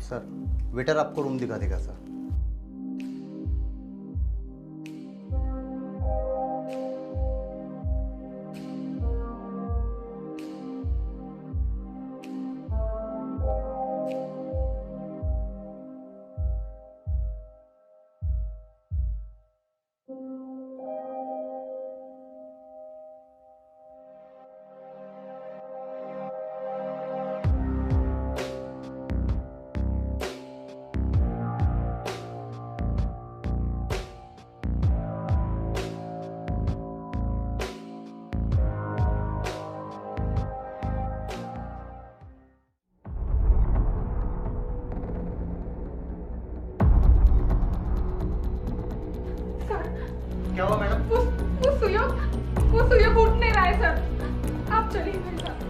Sir waiter आपको room दिखा देगा सर। क्या हुआ मैडम? वो सुयोग उठ नहीं रहा है सर। आप चलिए मेरे साथ।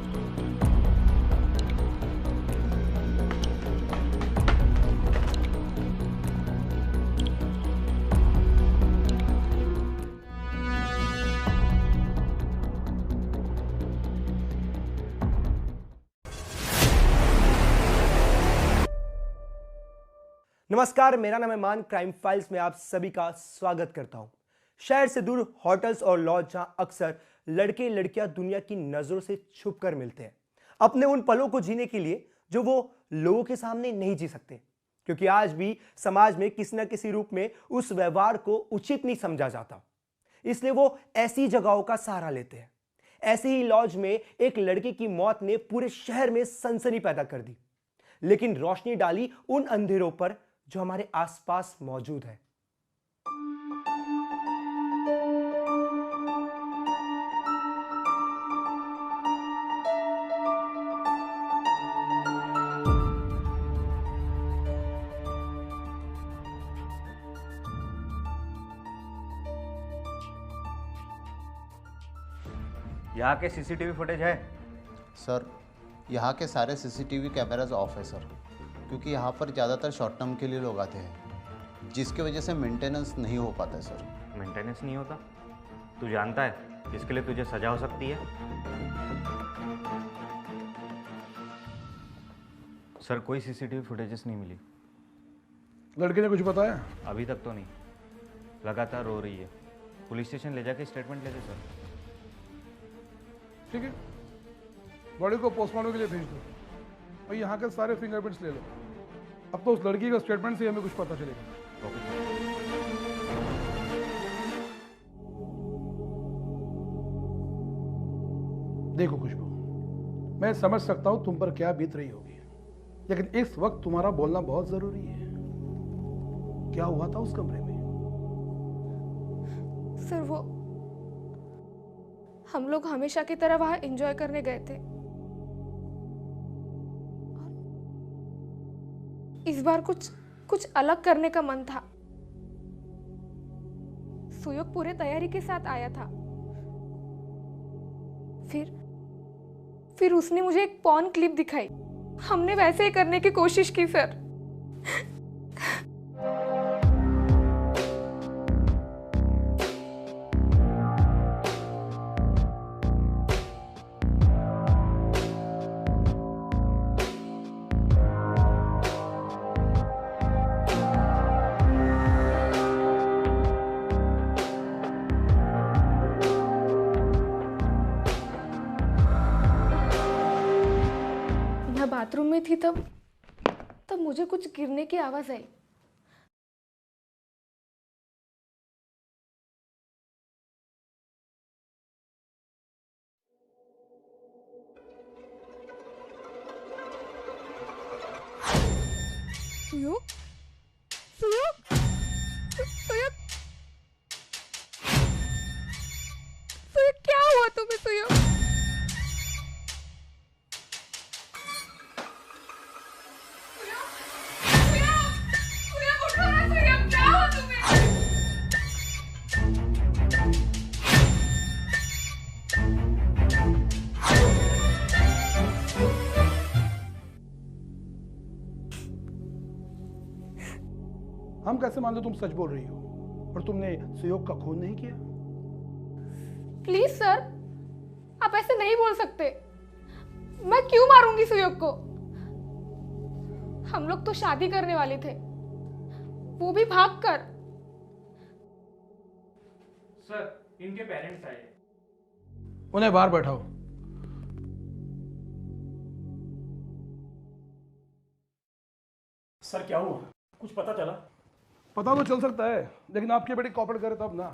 नमस्कार, मेरा नाम है मान। क्राइम फाइल्स में आप सभी का स्वागत करता हूं। शहर से दूर होटल्स और लॉज जहां अक्सर लड़के लड़कियां दुनिया की नजरों से छुपकर मिलते हैं, अपने उन पलों को जीने के लिए जो वो लोगों के सामने नहीं जी सकते, क्योंकि आज भी समाज में किसी न किसी रूप में उस व्यवहार को उचित नहीं समझा जाता। इसलिए वो ऐसी जगहों का सहारा लेते हैं। ऐसे ही लॉज में एक लड़के की मौत ने पूरे शहर में सनसनी पैदा कर दी, लेकिन रोशनी डाली उन अंधेरों पर जो हमारे आसपास मौजूद है। यहाँ के सीसीटीवी फुटेज है? सर यहाँ के सारे सीसीटीवी कैमराज ऑफ है सर, क्योंकि यहाँ पर ज़्यादातर शॉर्ट टर्म के लिए लोग आते हैं, जिसकी वजह से मेंटेनेंस नहीं हो पाता है सर। मेंटेनेंस नहीं होता? तू जानता है इसके लिए तुझे सजा हो सकती है। सर कोई सीसीटीवी फुटेजेस नहीं मिली। लड़के ने कुछ बताया? अभी तक तो नहीं, लगातार रो रही है। पुलिस स्टेशन ले जाके स्टेटमेंट ले दे सर। ठीक है, बॉडी को पोस्टमार्टम के लिए भेज दो और यहाँ के सारे फिंगरप्रिंट्स ले लो। अब तो उस लड़की का स्टेटमेंट से हमें कुछ पता चलेगा। Okay sir. देखो खुशबू, मैं समझ सकता हूँ तुम पर क्या बीत रही होगी, लेकिन इस वक्त तुम्हारा बोलना बहुत जरूरी है। क्या हुआ था उस कमरे में? सर वो हम लोग हमेशा की तरह वहां एंजॉय करने गए थे। इस बार कुछ अलग करने का मन था। सुयोग पूरे तैयारी के साथ आया था। फिर उसने मुझे एक पॉर्न क्लिप दिखाई। हमने वैसे ही करने की कोशिश की सर। बाथरूम में थी तब मुझे कुछ गिरने की आवाज आई। सुयोग, सुयोग, सुयोग, सुयोग, क्या हुआ तुम्हें सुयोग? हम कैसे मान लो तुम सच बोल रही हो और तुमने सुयोग का खून नहीं किया? प्लीज सर, आप ऐसे नहीं बोल सकते। मैं क्यों मारूंगी सुयोग को? हम लोग तो शादी करने वाले थे, वो भी भागकर। सर इनके पेरेंट्स आए। उन्हें बाहर बैठाओ। सर क्या हुआ, कुछ पता चला? पता तो चल सकता है, लेकिन आपकी बेटी कॉपरेट करे तब ना।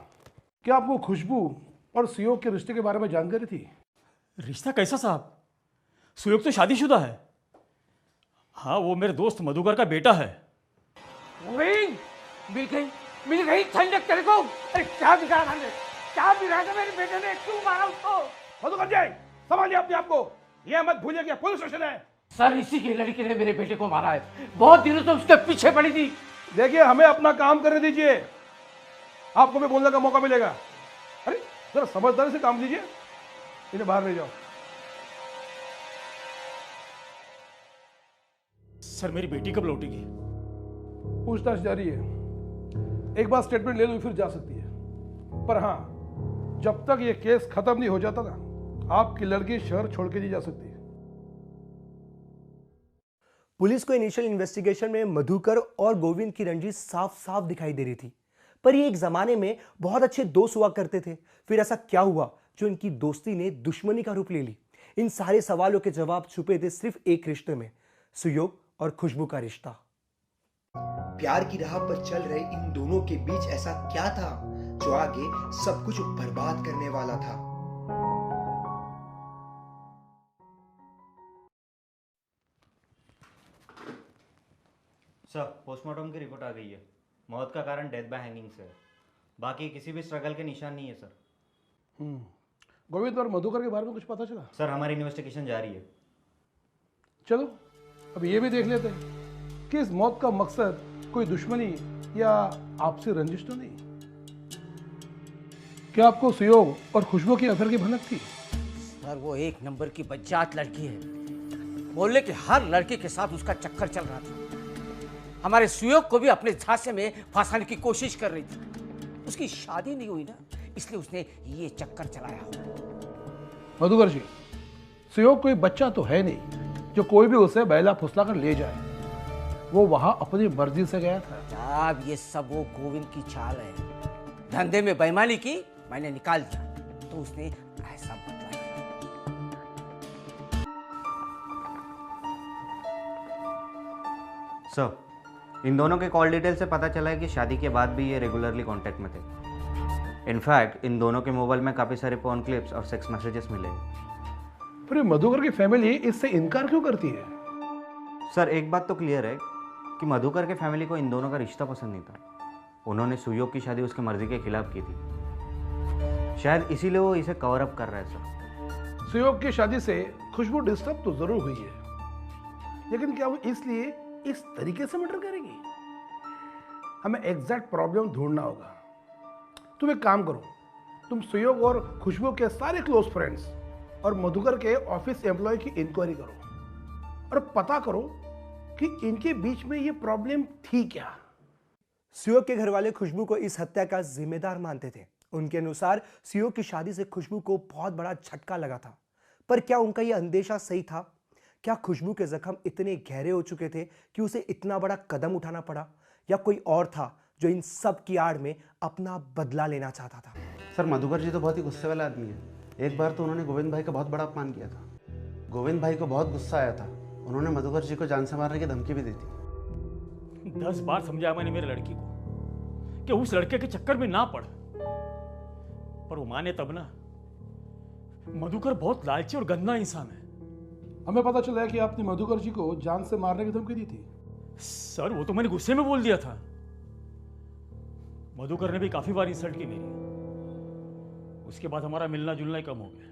क्या आपको खुशबू और सुयोग के रिश्ते के बारे में जानकारी थी? रिश्ता कैसा साहब? सुयोग तो शादीशुदा है। हाँ, वो मेरे दोस्त मधुकर का बेटा है। मिल गई ठंडक तेरे को। अरे क्या बिगाड़ा हमने, क्या बिगाड़ा मेरे बेटे ने, क्यों मारा उसको? मधुकर जी, संभालिए अपने आप को। यह मत भूलिए कि पुलिस स्टेशन है। सर इसी की लड़की ने मेरे बेटे को मारा है, बहुत दिनों से उसके पीछे पड़ी थी। देखिए, हमें अपना काम करने दीजिए, आपको भी बोलने का मौका मिलेगा। अरे जरा समझदारी से काम कीजिए। इन्हें बाहर ले जाओ। सर मेरी बेटी कब लौटेगी? पूछताछ जारी है, एक बार स्टेटमेंट ले लो फिर जा सकती है। पर हाँ, जब तक ये केस खत्म नहीं हो जाता ना, आपकी लड़की शहर छोड़ के नहीं जा सकती। पुलिस को इनिशियल इन्वेस्टिगेशन में मधुकर और गोविंद की रंजिश साफ साफ दिखाई दे रही थी, पर ये एक जमाने में बहुत अच्छे दोस्त हुआ करते थे। फिर ऐसा क्या हुआ जो इनकी दोस्ती ने दुश्मनी का रूप ले ली? इन सारे सवालों के जवाब छुपे थे सिर्फ एक रिश्ते में, सुयोग और खुशबू का रिश्ता। प्यार की राह पर चल रहे इन दोनों के बीच ऐसा क्या था जो आगे सब कुछ बर्बाद करने वाला था? सर, पोस्टमार्टम की रिपोर्ट आ गई है। मौत का कारण डेथ बाय हैंगिंग से है। बाकी किसी भी स्ट्रगल के निशान नहीं है सर। गोविंद और मधुकर के बारे में कुछ पता चला? सर हमारी इन्वेस्टिगेशन जारी है। चलो अब ये भी देख लेते हैं कि इस मौत का मकसद कोई दुश्मनी या आपसी रंजिश तो नहीं। क्या आपको सुयोग और खुशबू की अफेयर की भनक थी? सर वो एक नंबर की बच्चात लड़की है, बोले कि हर लड़के के साथ उसका चक्कर चल रहा था। हमारे सुयोग को भी अपने झांसे में फंसाने की कोशिश कर रही थी। उसकी शादी नहीं हुई ना, इसलिए उसने ये चक्कर चलाया। मधुकर जी, सुयोग कोई बच्चा तो है नहीं जो कोई भी उसे बहला फुसला कर ले जाए। वो वहां अपनी मर्जी से गया था। अब ये सब वो गोविंद की चाल है। धंधे में बेईमानी की, मैंने निकाल दिया तो उसने ऐसा बदला लिया। सर, इन दोनों के कॉल डिटेल से पता चला है कि शादी के बाद भी ये रेगुलरली कांटेक्ट में थे। इनफैक्ट इन दोनों के मोबाइल में काफ़ी सारे फोन क्लिप्स और सेक्स मैसेजेस मिले हैं। फिर मधुकर की फैमिली इससे इनकार क्यों करती है? सर एक बात तो क्लियर है कि मधुकर के फैमिली को इन दोनों का रिश्ता पसंद नहीं था। उन्होंने सुयोग की शादी उसकी मर्जी के खिलाफ की थी। शायद इसीलिए वो इसे कवर अप कर रहा है सर। सुयोग की शादी से खुशबू डिस्टर्ब तो जरूर हुई है, लेकिन क्या वो इसलिए इस तरीके से मर्डर करेगी? हमें एग्जैक्ट प्रॉब्लम ढूंढना होगा। तुम एक काम करो, तुम सुयोग और खुशबू के सारे क्लोज फ्रेंड्स और मधुकर के ऑफिस एम्प्लॉय की इंक्वायरी करो और पता करो कि इनके बीच में ये प्रॉब्लम थी क्या। सुयोग के घर वाले खुशबू को इस हत्या का जिम्मेदार मानते थे। उनके अनुसार सुयोग की शादी से खुशबू को बहुत बड़ा झटका लगा था। पर क्या उनका यह अंदेशा सही था? क्या खुशबू के जख्म इतने गहरे हो चुके थे कि उसे इतना बड़ा कदम उठाना पड़ा, या कोई और था जो इन सब की आड़ में अपना बदला लेना चाहता था? सर मधुकर जी तो बहुत ही गुस्से वाला आदमी है। एक बार तो उन्होंने गोविंद भाई का बहुत बड़ा अपमान किया था। गोविंद भाई को बहुत गुस्सा आया था। उन्होंने मधुकर जी को जान से मारने की धमकी भी दी थी। 10 बार समझाया मैंने मेरे लड़की को कि उस लड़के के चक्कर में ना पड़, पर वो माने तब ना। मधुकर बहुत लालची और गंदा इंसान है। हमें पता चला है कि आपने मधुकर जी को जान से मारने की धमकी दी थी। सर वो तो मैंने गुस्से में बोल दिया था। मधुकर ने भी काफी बार इंसल्ट की मेरी। उसके बाद हमारा मिलना जुलना ही कम हो गया।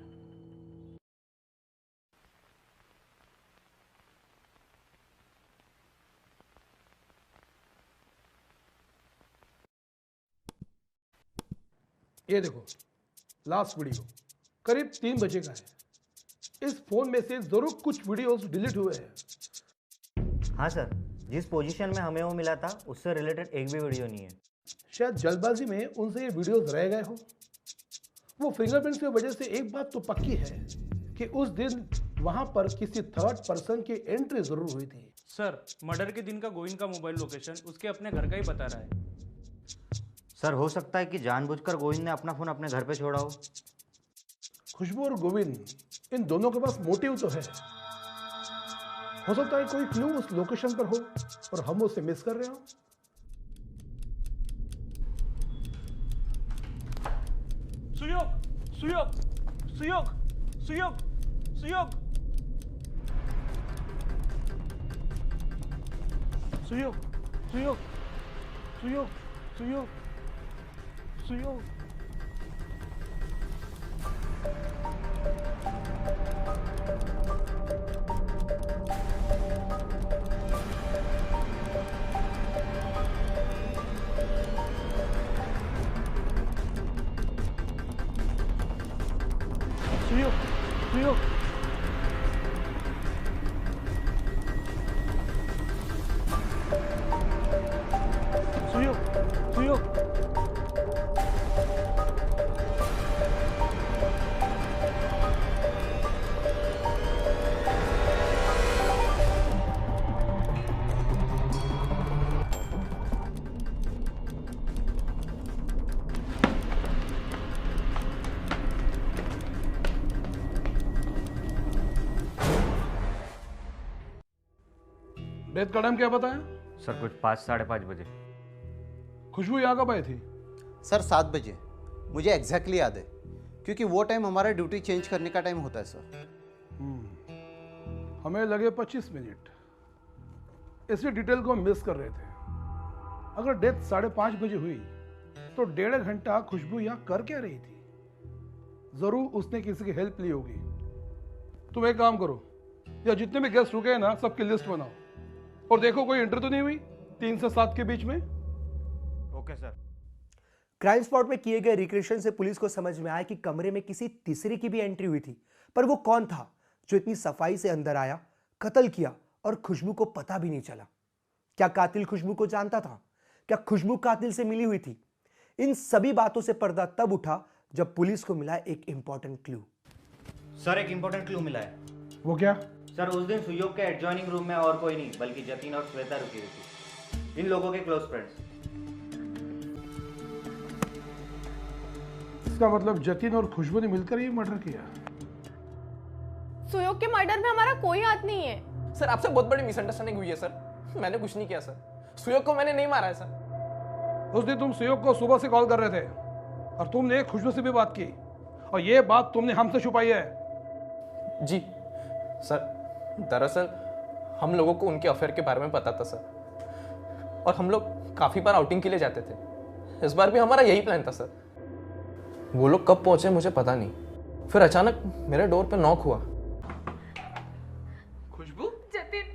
ये देखो, लास्ट वीडियो करीब 3 बजे का है। इस फोन में से जरूर कुछ वीडियोस डिलीट हुए हैं। हाँ सर, जिस पोजीशन में हमें वो मिला था उससे रिलेटेड एक भी वीडियो नहीं है। शायद जल्दबाजी में उनसे ये वीडियोस रह गए हो। वो फिंगरप्रिंट्स की वजह से एक बात तो पक्की है कि उस दिन वहां पर किसी थर्ड पर्सन की एंट्री जरूर हुई थी। सर मर्डर के दिन का गोविंद का मोबाइल लोकेशन उसके अपने घर का ही बता रहा है। सर हो सकता है कि जानबूझकर गोविंद ने अपना फोन अपने घर पे छोड़ा हो। खुशबू और गोविंद, इन दोनों के पास मोटिव तो है। हो सकता है कोई क्लू उस लोकेशन पर हो और हम उसे मिस कर रहे हो। सुयोग सुयोग सुयोग सुयोग सुयोग सुयोग सुयोग सुयोग सुयोग सुयोग सुयोग सुयोग सुयोग सुयोग डेथ का टाइम क्या बताया? सर कुछ 5-5:30 बजे। खुशबू यहाँ कब आई थी? सर 7 बजे, मुझे एग्जैक्टली याद है क्योंकि वो टाइम हमारा ड्यूटी चेंज करने का टाइम होता है सर। हमें लगे 25 मिनट, इसी डिटेल को हम मिस कर रहे थे। अगर डेथ 5:30 बजे हुई तो 1.5 घंटा खुशबू यहाँ कर क्या रही थी? जरूर उसने किसी की हेल्प ली होगी। तुम एक काम करो, या जितने भी गेस्ट रुके हैं ना, सबकी लिस्ट बनाओ और देखो कोई एंट्री तो नहीं हुई 3 से 7 के बीच में। Okay sir. क्राइम स्पॉट में किए गए रिक्रेशन से पुलिस को समझ में आया कि कमरे में किसी तीसरे की भी एंट्री हुई थी, पर वो कौन था जो इतनी सफाई से अंदर आया, कत्ल किया और खुशबू को पता भी नहीं चला? क्या कातिल खुशबू को जानता था? क्या खुशबू कातिल से मिली हुई थी? इन सभी बातों से पर्दा तब उठा जब पुलिस को मिला एक इंपॉर्टेंट क्लू। सर एक इंपॉर्टेंट क्लू मिला है। वो क्या? सर उस दिन सुयोग के एडजॉइनिंग रूम में और कोई नहीं बल्कि जतिन और श्वेता रुकी हुई थी, इन लोगों के क्लोज फ्रेंड्स। इसका मतलब जतिन और खुशबू ने मिलकर ये मर्डर किया। सुयोग के मर्डर में हमारा कोई हाथ नहीं है। सर आपसे बहुत बड़ी मिसअंडरस्टैंडिंग हुई है सर। मैंने कुछ नहीं किया सर, सुयोग को मैंने नहीं मारा है सर। उस दिन तुम सुयोग को सुबह से कॉल कर रहे थे और तुमने खुशबू से भी बात की और ये बात तुमने हमसे छुपाई है। जी सर, दरअसल हम लोगों को उनके अफेयर के बारे में पता था सर, और हम लोग काफी बार आउटिंग के लिए जाते थे। इस बार भी हमारा यही प्लान था सर। वो लोग कब पहुंचे मुझे पता नहीं, फिर अचानक मेरे डोर पे नॉक हुआ। खुशबू? जतिन,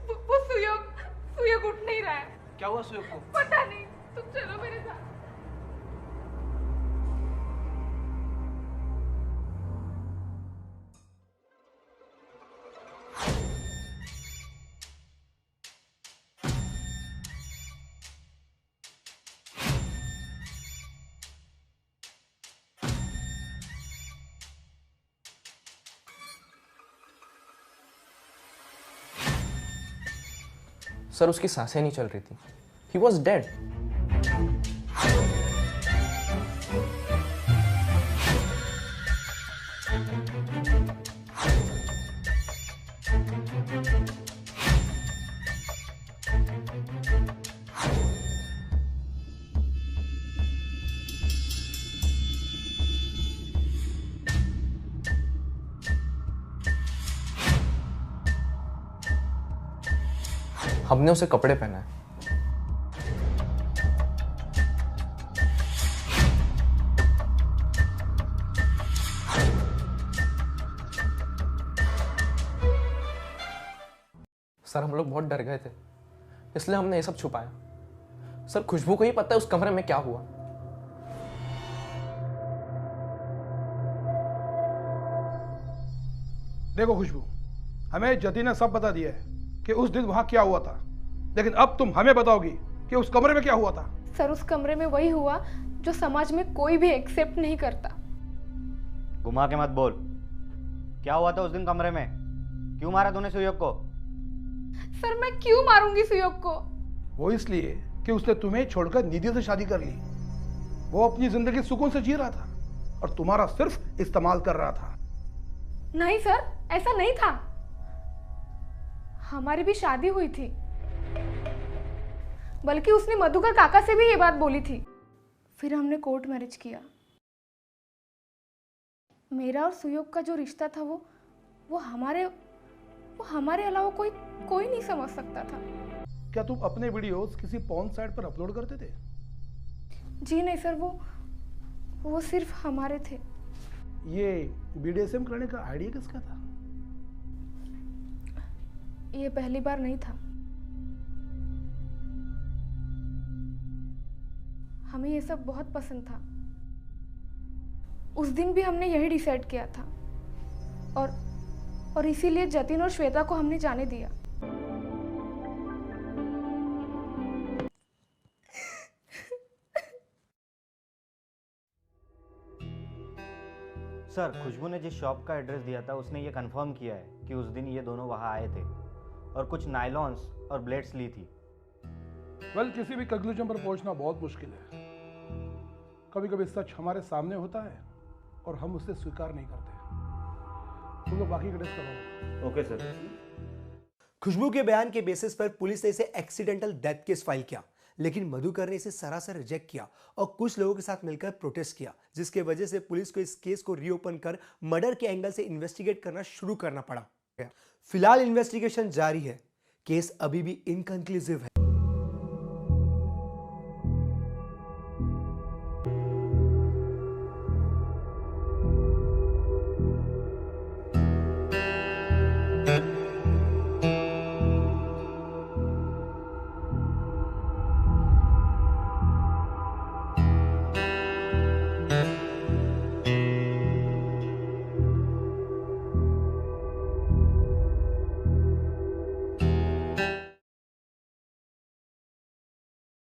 वो सुयोग उठ नहीं रहा है। क्या हुआ सुयोग को? पता नहीं, तुम चलो मेरे साथ। सर उसकी सांसें नहीं चल रही थी। He was dead. हमने उसे कपड़े पहनाए। सर हम लोग बहुत डर गए थे, इसलिए हमने ये सब छुपाया। सर खुशबू को ही पता है उस कमरे में क्या हुआ। देखो खुशबू, हमें जतिन ने सब बता दिया है कि उस दिन वहां क्या हुआ था, लेकिन अब तुम हमें बताओगी कि उस कमरे में क्या हुआ था। सर उस कमरे में वही हुआ जो समाज में कोई भी एक्सेप्ट नहीं करता। घुमा के मत बोल, क्या हुआ था उस दिन कमरे में? क्यों मारा तूने सुयोग को? सर मैं क्यों मारूंगी सुयोग को? वो इसलिए कि उसने तुम्हें छोड़कर निधि से शादी कर ली। वो अपनी जिंदगी सुकून से जी रहा था और तुम्हारा सिर्फ इस्तेमाल कर रहा था। नहीं सर, ऐसा नहीं था। हमारी भी शादी हुई थी, बल्कि उसने मधुकर काका से भी ये बात बोली थी। फिर हमने कोर्ट मैरिज किया। मेरा और सुयोग का जो रिश्ता था वो हमारे अलावा कोई नहीं समझ सकता था। क्या तुम अपने वीडियोस किसी पॉर्न साइट पर अपलोड करते थे? जी नहीं सर, वो सिर्फ हमारे थे। ये BDSM करने का आइडिया किसका था? ये पहली बार नहीं था। हमें ये सब बहुत पसंद था। उस दिन भी हमने यही डिसाइड किया था और इसीलिए जतिन और श्वेता को हमने जाने दिया। सर, खुशबू ने जिस शॉप का एड्रेस दिया था उसने ये कंफर्म किया है कि उस दिन ये दोनों वहाँ आए थे और कुछ नायलॉन्स और ब्लेड्स ली थी। वेल, किसी भी कंक्लूजन पर पहुंचना बहुत मुश्किल है। कभी कभी सच हमारे सामने होता है और हम उसे स्वीकार नहीं करते। तुम लोग बाकी का डिस्कस करो। Okay sir. खुशबू के बयान के बेसिस पर पुलिस ने इसे एक्सीडेंटल डेथ केस फाइल किया, लेकिन मधुकर ने इसे सरासर रिजेक्ट किया और कुछ लोगों के साथ मिलकर प्रोटेस्ट किया, जिसके वजह से पुलिस को इस केस को रीओपन कर मर्डर के एंगल से इन्वेस्टिगेट करना शुरू करना पड़ा। फिलहाल इन्वेस्टिगेशन जारी है। केस अभी भी इनकंक्लूसिव है।